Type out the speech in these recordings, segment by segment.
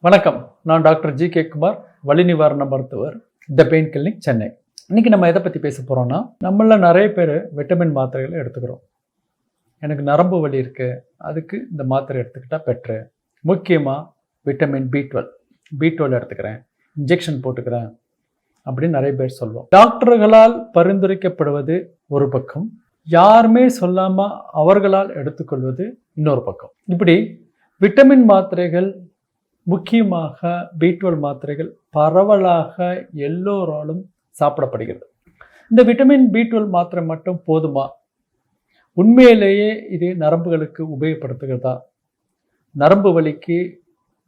வணக்கம். நான் doctor G K. Kumar, வலி நிவாரண மருத்துவர், த பெயின் கிளினிக், சென்னை. இன்னைக்கு நம்ம எதை பற்றி பேச போகிறோம்னா, நம்மள நிறைய பேர் விட்டமின் மாத்திரைகளை எடுத்துக்கிறோம். எனக்கு நரம்பு வலி இருக்குது, அதுக்கு இந்த மாத்திரை எடுத்துக்கிட்டால் பெட்ரு. முக்கியமாக விட்டமின் பி12 எடுத்துக்கிறேன், இன்ஜெக்ஷன் போட்டுக்கிறேன் அப்படின்னு நிறைய பேர் சொல்லுவோம். டாக்டர்களால் பரிந்துரைக்கப்படுவது ஒரு பக்கம், யாருமே சொல்லாமல் அவர்களால் எடுத்துக்கொள்வது இன்னொரு பக்கம். இப்படி விட்டமின் மாத்திரைகள், முக்கியமாக பி12 மாத்திரைகள் பரவலாக எல்லோராலும் சாப்பிடப்படுகிறது. இந்த விட்டமின் பி12 மாத்திரை மட்டும் போதுமா? உண்மையிலேயே இது நரம்புகளுக்கு உபயோகப்படுத்துகிறதா? நரம்பு வலிக்கு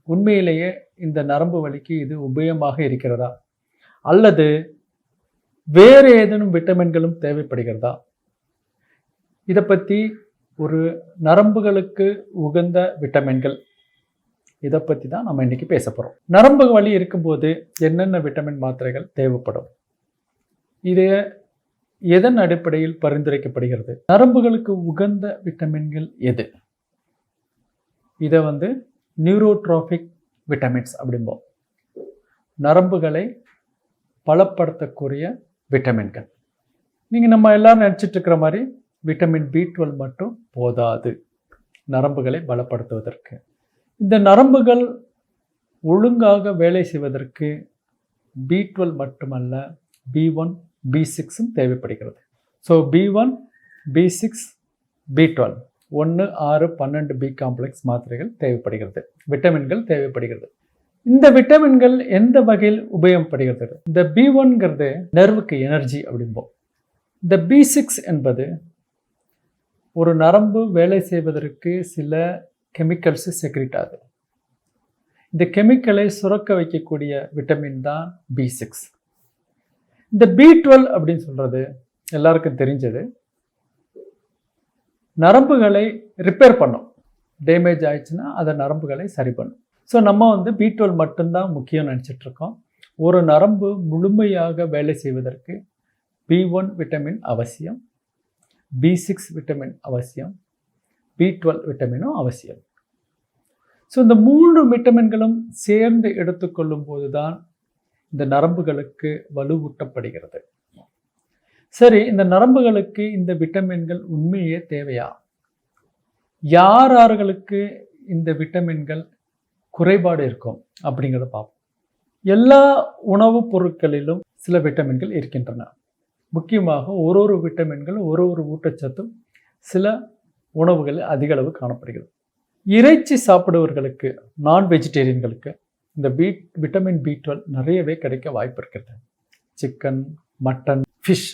உண்மையிலேயே இந்த நரம்பு வலிக்கு இது உபயோகமாக இருக்கிறதா? அல்லது வேறு ஏதேனும் விட்டமின்களும் தேவைப்படுகிறதா? இதை பற்றி ஒரு நரம்புகளுக்கு உகந்த விட்டமின்கள், இதை பற்றி தான் நம்ம இன்றைக்கி பேச போகிறோம். நரம்பு வலி இருக்கும்போது என்னென்ன விட்டமின் மாத்திரைகள் தேவைப்படும்? இது எதன் அடிப்படையில் பரிந்துரைக்கப்படுகிறது? நரம்புகளுக்கு உகந்த விட்டமின்கள் எது? இதை நியூரோட்ரோபிக் விட்டமின்ஸ் அப்படிம்போம். நரம்புகளை பலப்படுத்தக்கூடிய விட்டமின்கள். நீங்கள் நம்ம எல்லாரும் நினச்சிட்டு இருக்கிற மாதிரி விட்டமின் பி12 மட்டும் போதாது நரம்புகளை பலப்படுத்துவதற்கு. இந்த நரம்புகள் ஒழுங்காக வேலை செய்வதற்கு பி12 மட்டுமல்ல, பி1, பி6 தேவைப்படுகிறது. ஸோ பி1, பி6, பி12, 1, 6, 12 பி காம்ப்ளெக்ஸ் மாத்திரைகள் தேவைப்படுகிறது, விட்டமின்கள் தேவைப்படுகிறது. இந்த விட்டமின்கள் எந்த வகையில் உபயோகப்படுகிறது? இந்த பி1ங்கிறது நர்வுக்கு எனர்ஜி அப்படிம்போம். இந்த பி6 என்பது ஒரு நரம்பு வேலை செய்வதற்கு சில கெமிக்கல்ஸ் செக்ரிட் ஆகுது. இந்த கெமிக்கலை சுரக்க வைக்கக்கூடிய விட்டமின் தான் பி6. இந்த பி12 அப்படின்னு சொல்றது எல்லாருக்கும் தெரிஞ்சது, நரம்புகளை ரிப்பேர் பண்ணும். டேமேஜ் ஆயிடுச்சுன்னா அதை நரம்புகளை சரி பண்ணும். ஸோ நம்ம பி12 மட்டும்தான் முக்கியம் நினச்சிட்டு இருக்கோம். ஒரு நரம்பு முழுமையாக வேலை செய்வதற்கு பி1 விட்டமின் அவசியம், பி6 விட்டமின் அவசியம், பி12 விட்டமினும் அவசியம். ஸோ இந்த 3 விட்டமின்களும் சேர்ந்து எடுத்துக்கொள்ளும் போது தான் இந்த நரம்புகளுக்கு வலுவூட்டப்படுகிறது. சரி, இந்த நரம்புகளுக்கு இந்த விட்டமின்கள் உண்மையே தேவையா? யார்களுக்கு இந்த விட்டமின்கள் குறைபாடு இருக்கும் அப்படிங்கிறத பார்ப்போம். எல்லா உணவுப் பொருட்களிலும் சில விட்டமின்கள் இருக்கின்றன. முக்கியமாக ஒரு விட்டமின்கள், ஒரு ஊட்டச்சத்தும் சில உணவுகளில் அதிக அளவு காணப்படுகிறது. இறைச்சி சாப்பிடுவர்களுக்கு, நான் வெஜிடேரியன்களுக்கு இந்த விட்டமின் பி12 நிறையவே கிடைக்க வாய்ப்பு இருக்கிறது. சிக்கன், மட்டன், ஃபிஷ்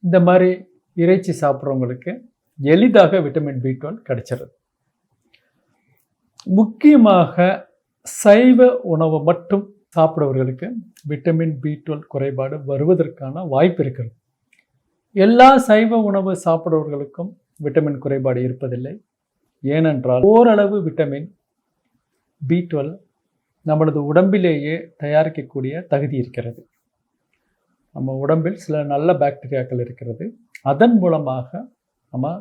இந்த மாதிரி இறைச்சி சாப்பிட்றவங்களுக்கு எளிதாக விட்டமின் பி12 கிடைச்சிருது. முக்கியமாக சைவ உணவு மட்டும் சாப்பிடுவர்களுக்கு விட்டமின் பி12 குறைபாடு வருவதற்கான வாய்ப்பு இருக்கிறது. எல்லா சைவ உணவு சாப்பிடுவர்களுக்கும் விட்டமின் குறைபாடு இருப்பதில்லை. ஏனென்றால் ஓரளவு விட்டமின் பி12 நம்மளது உடம்பிலேயே தயாரிக்கக்கூடிய தகுதி இருக்கிறது. நம்ம உடம்பில் சில நல்ல பாக்டீரியாக்கள் இருக்கிறது, அதன் மூலமாக நம்ம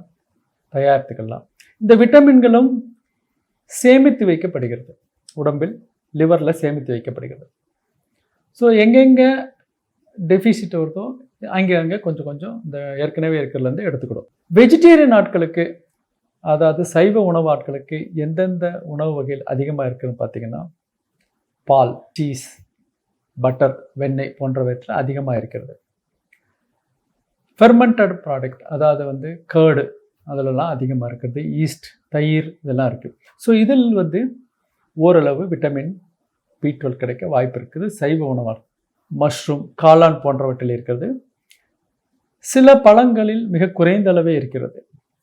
தயாரித்துக்கலாம். இந்த விட்டமின்களும் சேமித்து வைக்கப்படுகிறது, உடம்பில் லிவரில் சேமித்து வைக்கப்படுகிறது. ஸோ எங்கெங்கே டெஃபிசிட் வருதோ அங்கே கொஞ்சம் இந்த ஏற்கனவே இருக்கிறதுலேருந்து எடுத்துக்கிடும். வெஜிடேரியன் ஆட்களுக்கு, அதாவது சைவ உணவு ஆட்களுக்கு எந்தெந்த உணவு வகையில் அதிகமாக இருக்குதுன்னு பார்த்தீங்கன்னா, பால், சீஸ், பட்டர், வெண்ணெய் போன்றவற்றில் அதிகமாக இருக்கிறது. ஃபெர்மெண்டட் ப்ராடக்ட், அதாவது கேர்டு, அதிலெல்லாம் அதிகமாக இருக்கிறது. ஈஸ்ட், தயிர் இதெல்லாம் இருக்குது. ஸோ இதில் ஓரளவு விட்டமின் பி12 கிடைக்க வாய்ப்பு இருக்குது சைவ உணவாக. மஷ்ரூம், காளான் போன்றவற்றில் இருக்கிறது. சில பழங்களில் மிக குறைந்த அளவே இருக்கிறது.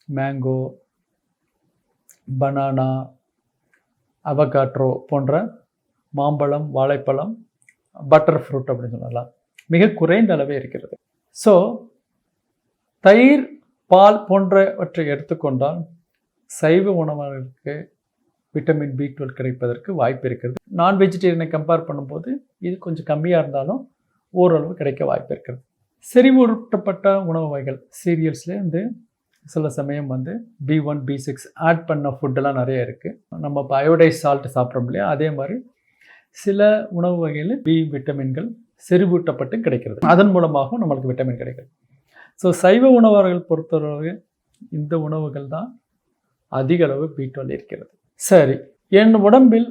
மேங்கோ, பனானா, அவகாட்ரோ போன்ற மாம்பழம், வாழைப்பழம், பட்டர் ஃப்ரூட் அப்படின்னு சொல்லலாம், மிக குறைந்த அளவே இருக்கிறது. ஸோ தயிர், பால் போன்றவற்றை எடுத்துக்கொண்டால் சைவ உணவுகளுக்கு விட்டமின் பி12 கிடைப்பதற்கு வாய்ப்பு இருக்கிறது. நான் வெஜிடேரியனை கம்பேர் பண்ணும்போது இது கொஞ்சம் கம்மியாக இருந்தாலும் ஓரளவு கிடைக்க வாய்ப்பு இருக்கிறது. செறிவூட்டப்பட்ட உணவு வகைகள், சீரியல்ஸ்லேருந்து சில சமயம் B1 B6 ஆட் பண்ண ஃபுட்டெல்லாம் நிறைய இருக்குது. நம்ம இப்போ அயோடைஸ் சால்ட் சாப்பிட்றோம் இல்லையா, அதே மாதிரி சில உணவு வகையில் பி விட்டமின்கள் செறிவூட்டப்பட்டு கிடைக்கிறது. அதன் மூலமாகவும் நம்மளுக்கு விட்டமின் கிடைக்கிறது. ஸோ சைவ உணவர்கள் பொறுத்தவரை இந்த உணவுகள் தான் அதிக அளவு B12 இருக்கிறது. சரி, என் உடம்பில்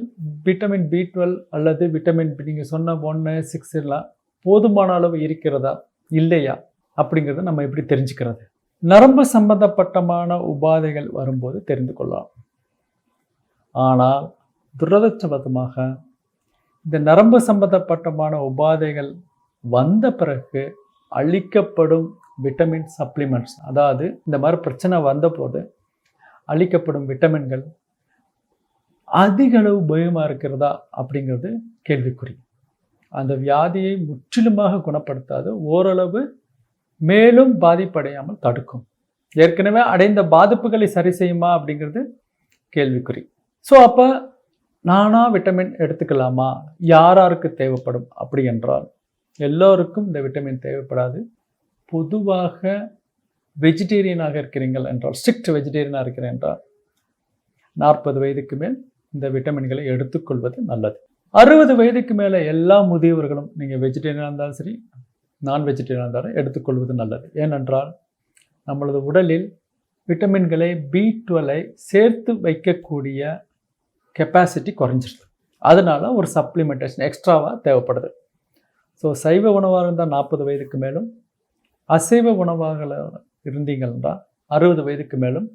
விட்டமின் B12 அல்லது விட்டமின் நீங்கள் சொன்ன 1, 6 எல்லாம் போதுமான அளவு இருக்கிறதா இல்லையா அப்படிங்கிறத நம்ம எப்படி தெரிஞ்சுக்கிறது? நரம்பு சம்பந்தப்பட்டமான உபாதைகள் வரும்போது தெரிந்து கொள்ளலாம். ஆனால் துரதிர்ஷ்டவசமாக இந்த நரம்பு சம்பந்தப்பட்டமான உபாதைகள் வந்த பிறகு அளிக்கப்படும் விட்டமின் சப்ளிமெண்ட்ஸ், அதாவது இந்த மாதிரி பிரச்சனை வந்தபோது அளிக்கப்படும் விட்டமின்கள் அதிக அளவு பயமாக இருக்கிறதா அப்படிங்கிறது கேள்விக்குறி. அந்த வியாதியை முற்றிலுமாக குணப்படுத்தாது, ஓரளவு மேலும் பாதிப்படையாமல் தடுக்கும். ஏற்கனவே அடைந்த பாதிப்புகளை சரி செய்யுமா அப்படிங்கிறது கேள்விக்குறி. ஸோ அப்போ நானா விட்டமின் எடுத்துக்கலாமா? யாருக்கு தேவைப்படும் அப்படி என்றால் எல்லோருக்கும் இந்த விட்டமின் தேவைப்படாது. பொதுவாக வெஜிடேரியனாக இருக்கிறீர்கள் என்றால், ஸ்ட்ரிக்ட் வெஜிடேரியனாக இருக்கிறேன் என்றால் 40 வயதுக்கு மேல் இந்த விட்டமின்களை எடுத்துக்கொள்வது நல்லது. 60 வயதுக்கு மேலே எல்லா முதியவர்களும் நீங்கள் வெஜிடேரியனாக இருந்தாலும் சரி, நான் வெஜிடேரியனாக இருந்தாலும் எடுத்துக்கொள்வது நல்லது. ஏனென்றால் நம்மளது உடலில் விட்டமின்களை B12 சேர்த்து வைக்கக்கூடிய கெப்பாசிட்டி குறைஞ்சிருது. அதனால ஒரு சப்ளிமெண்டேஷன் எக்ஸ்ட்ராவாக தேவைப்படுது. ஸோ சைவ உணவாக இருந்தால் 40 வயதுக்கு மேலும், அசைவ உணவாக இருந்தீங்கன்னா 60 வயதுக்கு மேலும்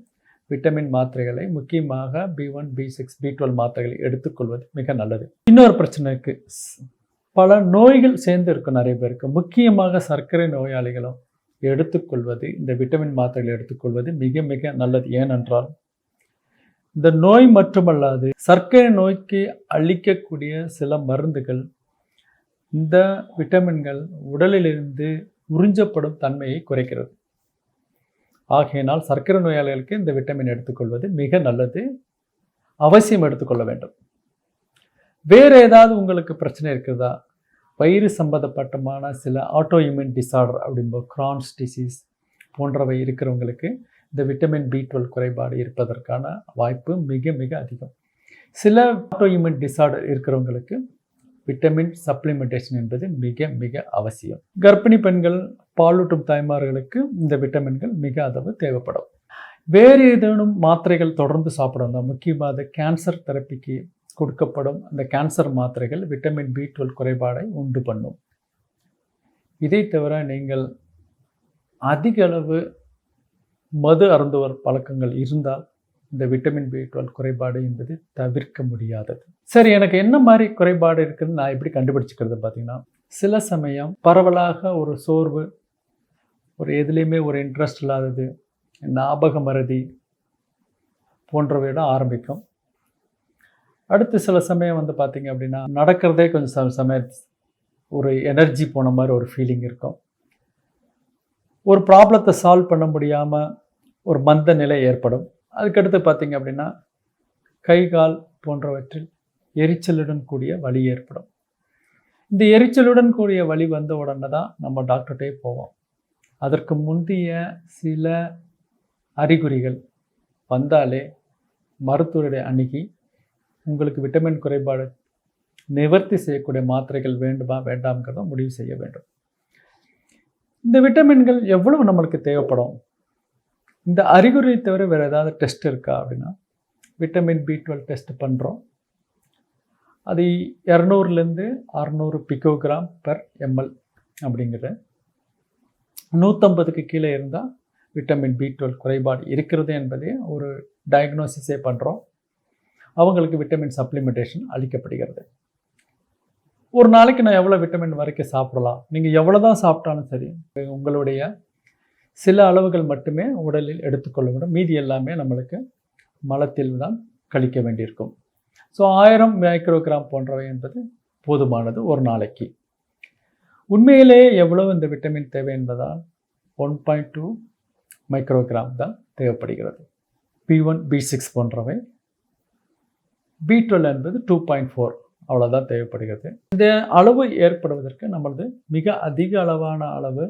விட்டமின் மாத்திரைகளை, முக்கியமாக B1, B6, B12 மாத்திரைகளை எடுத்துக்கொள்வது மிக நல்லது. இன்னொரு பிரச்சனை இருக்குது. பல நோய்கள் சேர்ந்து இருக்கும் நிறைய பேருக்கு, முக்கியமாக சர்க்கரை நோயாளிகளும் எடுத்துக்கொள்வது, இந்த விட்டமின் மாத்திரைகளை எடுத்துக்கொள்வது மிக மிக நல்லது. ஏனென்றால் இந்த நோய் மட்டுமல்லாது சர்க்கரை நோய்க்கு அளிக்கக்கூடிய சில மருந்துகள் இந்த விட்டமின்கள் உடலிலிருந்து உறிஞ்சப்படும் தன்மையை குறைக்கிறது. ஆகையினால் சர்க்கரை நோயாளிகளுக்கு இந்த விட்டமின் எடுத்துக்கொள்வது மிக நல்லது, அவசியம் எடுத்துக்கொள்ள வேண்டும். வேறு ஏதாவது உங்களுக்கு பிரச்சனை இருக்கிறதா? வயிறு சம்பந்தப்பட்டமான சில ஆட்டோ இம்யூன் டிசார்டர் அப்படின்போது கிரான்ஸ் டிசீஸ் போன்றவை இருக்கிறவங்களுக்கு இந்த விட்டமின் B12 குறைபாடு இருப்பதற்கான வாய்ப்பு மிக மிக அதிகம். சில ஆட்டோ இம்யூன் டிசார்டர் இருக்கிறவங்களுக்கு விட்டமின் சப்ளிமெண்டேஷன் என்பது மிக மிக அவசியம். கர்ப்பிணி பெண்கள், பாலூட்டும் தாய்மார்களுக்கு இந்த விட்டமின்கள் மிக அளவு தேவைப்படும். வேறு ஏதேனும் மாத்திரைகள் தொடர்ந்து சாப்பிடணும், முக்கியமாக கேன்சர் தெரப்பிக்கு கொடுக்கப்படும் அந்த கேன்சர் மாத்திரைகள் விட்டமின் B12 குறைபாடை உண்டு பண்ணும். இதை தவிர நீங்கள் அதிக அளவு மது அருந்துவர் பழக்கங்கள் இருந்தால் இந்த விட்டமின் B12 குறைபாடு என்பது தவிர்க்க முடியாதது. சரி, எனக்கு என்ன மாதிரி குறைபாடு இருக்குதுன்னு நான் எப்படி கண்டுபிடிச்சிக்கிறது பார்த்தீங்கன்னா, சில சமயம் பரவலாக ஒரு சோர்வு, ஒரு எதுலேயுமே ஒரு இன்ட்ரெஸ்ட் இல்லாதது, ஞாபக மறதி போன்றவையோட ஆரம்பிக்கும். அடுத்து சில சமயம் வந்து பார்த்தீங்க அப்படின்னா நடக்கிறதே கொஞ்சம் சமயம் ஒரு எனர்ஜி போன மாதிரி ஒரு ஃபீலிங் இருக்கும். ஒரு ப்ராப்ளத்தை சால்வ் பண்ண முடியாமல் ஒரு மந்த நிலை ஏற்படும். அதுக்கடுத்து பார்த்தீங்க அப்படின்னா கை கால் போன்றவற்றில் எரிச்சலுடன் கூடிய வலி ஏற்படும். இந்த எரிச்சலுடன் கூடிய வலி வந்த உடனே தான் நம்ம டாக்டர்கிட்டே போவோம். அதற்கு முந்தைய சில அறிகுறிகள் வந்தாலே மருத்துவரை அணுகி உங்களுக்கு விட்டமின் குறைபாடு நிவர்த்தி செய்யக்கூடிய மாத்திரைகள் வேண்டுமா வேண்டாம்ங்கிறத முடிவு செய்ய வேண்டும். இந்த விட்டமின்கள் எவ்வளவு நம்மளுக்கு தேவைப்படும்? இந்த அறிகுறியை தவிர வேறு ஏதாவது டெஸ்ட் இருக்கா அப்படின்னா, விட்டமின் B12 டெஸ்ட் பண்ணுறோம். அது 200லேருந்து 600 பிகோகிராம் பெர் ml அப்படிங்கிற 150க்கு கீழே இருந்தால் விட்டமின் B12 குறைபாடு இருக்கிறது என்பதே ஒரு டயக்னோசிஸே பண்ணுறோம். அவங்களுக்கு விட்டமின் சப்ளிமெண்டேஷன் அளிக்கப்படுகிறது. ஒரு நாளைக்கு நான் எவ்வளோ விட்டமின் வரைக்கும் சாப்பிடலாம்? நீங்கள் எவ்வளோ தான் சாப்பிட்டாலும் சரி, உங்களுடைய சில அளவுகள் மட்டுமே உடலில் எடுத்துக்கொள்ள வேண்டும். மீதி எல்லாமே நம்மளுக்கு மலத்தில் தான் கழிக்க வேண்டியிருக்கும். ஸோ 1000 மைக்ரோகிராம் போன்றவை என்பது போதுமானது ஒரு நாளைக்கு. உண்மையிலேயே எவ்வளவு இந்த விட்டமின் தேவை என்பதால் 1.2 மைக்ரோகிராம் தான் தேவைப்படுகிறது. B1, B6 போன்றவை. B12 என்பது 2.4 அவ்வளோதான் தேவைப்படுகிறது. இந்த அளவு ஏற்படுவதற்கு நம்மளது மிக அதிக அளவான அளவு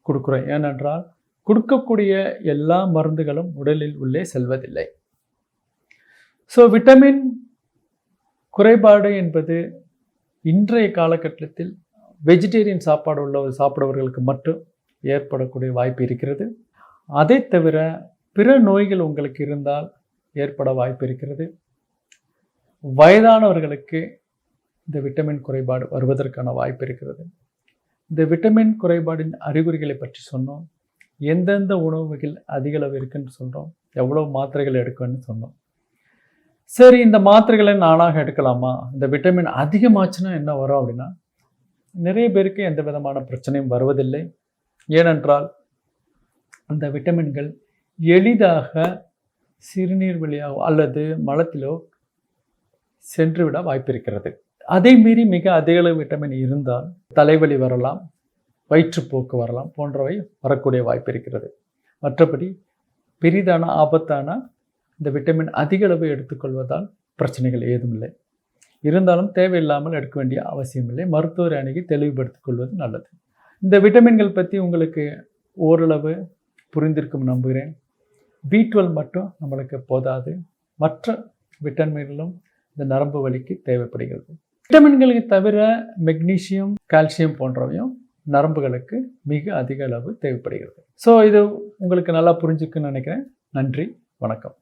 கொடுக்குறோம். ஏனென்றால் கொடுக்கக்கூடிய எல்லா மருந்துகளும் உடலில் உள்ளே செல்வதில்லை. ஸோ விட்டமின் குறைபாடு என்பது இன்றைய காலகட்டத்தில் வெஜிடேரியன் சாப்பாடு சாப்பிடுபவர்களுக்கு மட்டும் ஏற்படக்கூடிய வாய்ப்பு இருக்கிறது. அதை தவிர பிற நோய்கள் உங்களுக்கு இருந்தால் ஏற்பட வாய்ப்பு இருக்கிறது. வயதானவர்களுக்கு இந்த விட்டமின் குறைபாடு வருவதற்கான வாய்ப்பு இருக்கிறது. இந்த விட்டமின் குறைபாடின் அறிகுறிகளை பற்றி சொன்னோம். எந்தெந்த உணவுகள் அதிக அளவு இருக்குன்னு சொல்கிறோம். எவ்வளோ மாத்திரைகள் எடுக்கணும்னு சொன்னோம். சரி, இந்த மாத்திரைகளை நானாக எடுக்கலாமா? இந்த விட்டமின் அதிகமாச்சுன்னா என்ன வரும் அப்படின்னா, நிறைய பேருக்கு எந்த விதமான பிரச்சனையும் வருவதில்லை. ஏனென்றால் அந்த விட்டமின்கள் எளிதாக சிறுநீர் வழியாகவோ அல்லது மலத்திலோ சென்றுவிட வாய்ப்பு இருக்கிறது. அதை மீறி மிக அதிக அளவு விட்டமின் இருந்தால் தலைவலி வரலாம், வயிற்றுப்போக்கு வரலாம், போன்றவை வரக்கூடிய வாய்ப்பு இருக்கிறது. மற்றபடி பெரிதான ஆபத்தான இந்த விட்டமின் அதிக அளவு எடுத்துக்கொள்வதால் பிரச்சனைகள் ஏதும் இல்லை. இருந்தாலும் தேவையில்லாமல் எடுக்க வேண்டிய அவசியமில்லை. மருத்துவரை அணுகி தெளிவுபடுத்திக் கொள்வது நல்லது. இந்த விட்டமின்கள் பற்றி உங்களுக்கு ஓரளவு புரிந்திருக்கும் நம்புகிறேன். B12 மட்டும் நம்மளுக்கு போதாது. மற்ற விட்டமின்களும் இந்த நரம்பு வலிக்கு தேவைப்படுகிறது. விட்டமின்களுக்கு தவிர மெக்னீசியம், கால்சியம் போன்றவையும் நரம்புகளுக்கு மிக அதிக அளவு தேவைப்படுகிறது. ஸோ இது உங்களுக்கு நல்லா புரிஞ்சுக்குன்னு நினைக்கிறேன். நன்றி, வணக்கம்.